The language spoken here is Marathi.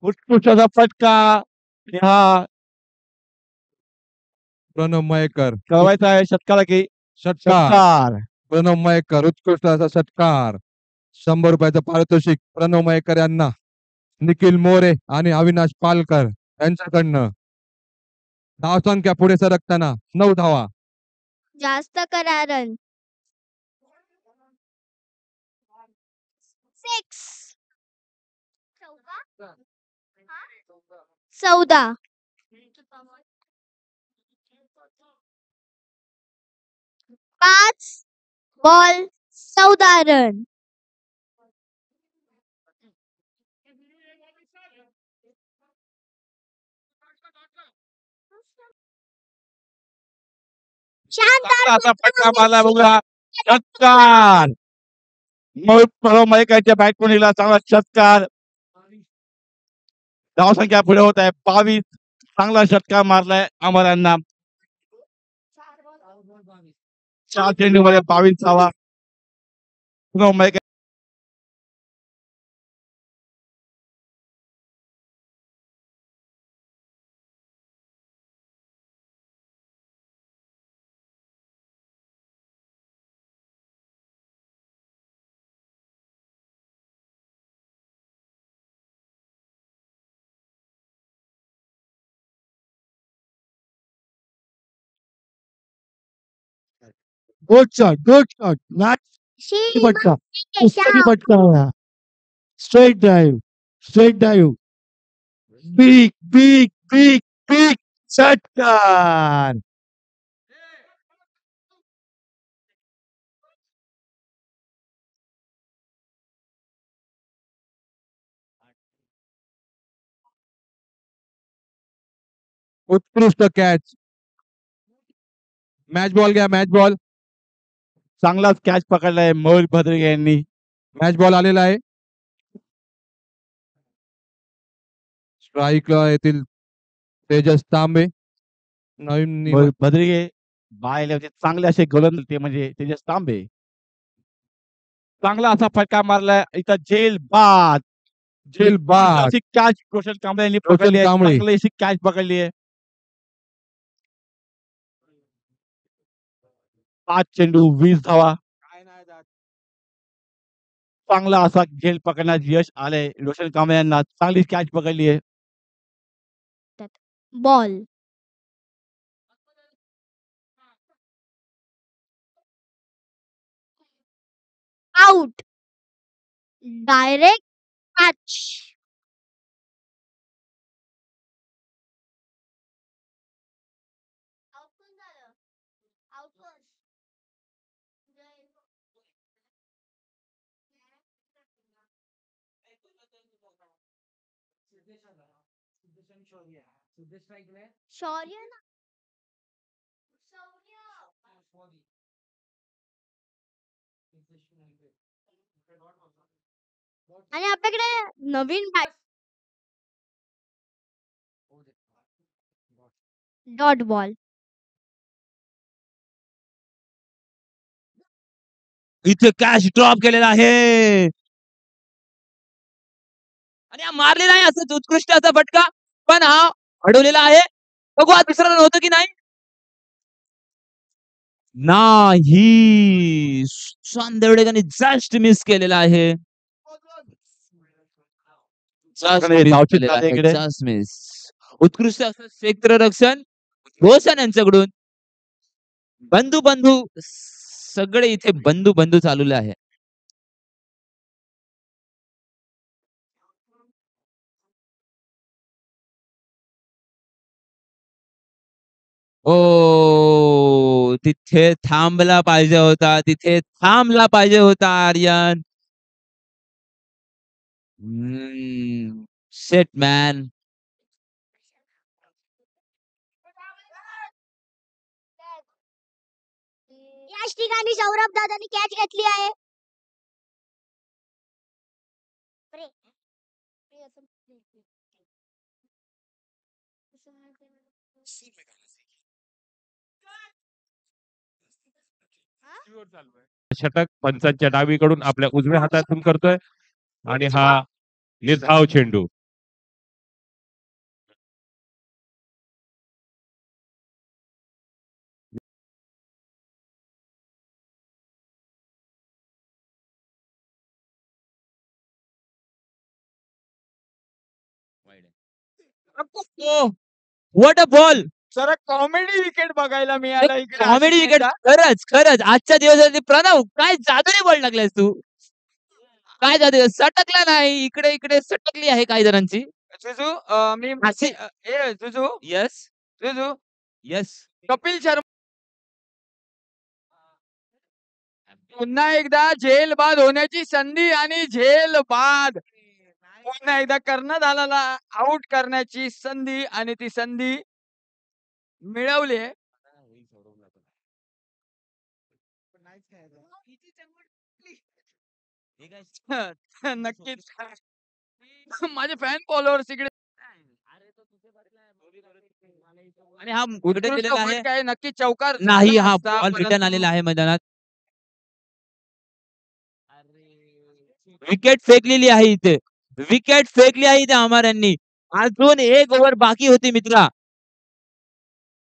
उत्कृष्ट असा फटका. आणि हा प्रणव मयेकर कळवायचा आहे षटकाला की षटकार. षटकार. प्रणव मयेकर उत्कृष्ट असा षटकार. 100 रुपयाचं पारितोषिक प्रणव मयेकर यांना निखिल मोरे आणि अविनाश पालकर यांच्याकडनं. धावसंख्या पुढे सरकताना 9 धावा. जास्त करा रन. 6 14 5 ball 14 run. शानदार असा फटका मारला बघा. षटकार. प्रणव मयेकरच्या बॅट निघाला चांगला षटकार. धावसंख्या पुढे होत आहे 22. चांगला षटकार मारलाय अमरांना. 4 चेंडूमध्ये 22 धावा. Pranab Mayekar Good shot, good shot. Not फटका. पुस्तकी फटका होता. Straight drive, straight drive. Big, big, big, big षटकार. उत्कृष्ट कॅच. मॅच बॉल घ्या. Match ball. चांगलाच कॅच पकडलाय मयूर भद्रिके यांनी. मॅच बॉल आलेला आहे. स्ट्राईकला येथील तेजस तांबे. नवीन मयूर भद्रिके बायले होते चांगले असे गोलंदाज ते म्हणजे तेजस तांबे. चांगला असा फटका मारलाय इथं झेल बाद. झेल बाद. अशी कॅच रोशन कांबळे यांनी रोशन पकडली आहे. कांबळे. चांगली अशी कॅच पकडली आहे. 5 चेंडू 20 धावा. चांगला असा झेल पकडण्यात यश आलंय रोशन कांबळे यांना. चांगली कॅच पकडली आहे. बॉल. आउट. Direct catch. शौर्य ना. आणि आपल्याकडे नवीन बॅट. Dot ball. इथे कॅच ड्रॉप केलेला आहे आणि हा मारलेला आहे असं उत्कृष्ट असा फटका. पण हा अडवलेला आहे. बघू हा दुसरा रन होतो की नाही. नाही. चांदेवडेकरांनी जस्ट मिस केलेला आहे. Just miss. उत्कृष्ट असं क्षेत्ररक्षण रोशन यांच्याकडून. बंधू बंधू सगळे इथे बंधू बंधू चालवले आहे. ओ तिथे थांबला पाहिजे होता. तिथे थांबला पाहिजे होता आर्यन. Set man. याच ठिकाणी सौरभ दादांनी कॅच घेतली आहे. षटक पंचांच्या डावीकडून आपल्या उजव्या हातातून करतोय आणि हा निर्धाव चेंडू. What a ball. जरा कॉमेडी विकेट बघायला मिळाला इकडे कॉमेडी आशिष विकेट. नेचा. खरंच खरंच आजच्या दिवसासाठी प्रणव काय जादुई बॉल टाकलायस तू. काय जादू सटकला नाही. इकडे इकडे सटकली आहे काही जणांची. जुजू मी असे- ए जुजू येस जुजू येस. कपिल शर्मा पुन्हा एकदा झेल बाद होण्याची संधी आणि झेल बाद पुन्हा एकदा कर्णधाराला आउट करण्याची संधी आणि ती संधी मिळवली आहे. नक्कीच माझे फॅन फॉलोअर्स इकडे आणि हा उत्कृष्ट कुठे दिलेला आहे फटका आहे, नक्की चौकार नाही. झाला हा असता, बॉल रिटर्न परंतु आलेला आहे मैदानात. विकेट फेकलेली आहे इथे. विकेट फेकली आहे इथे आम्हारांनी. अजून एक ओव्हर बाकी होती मित्रा.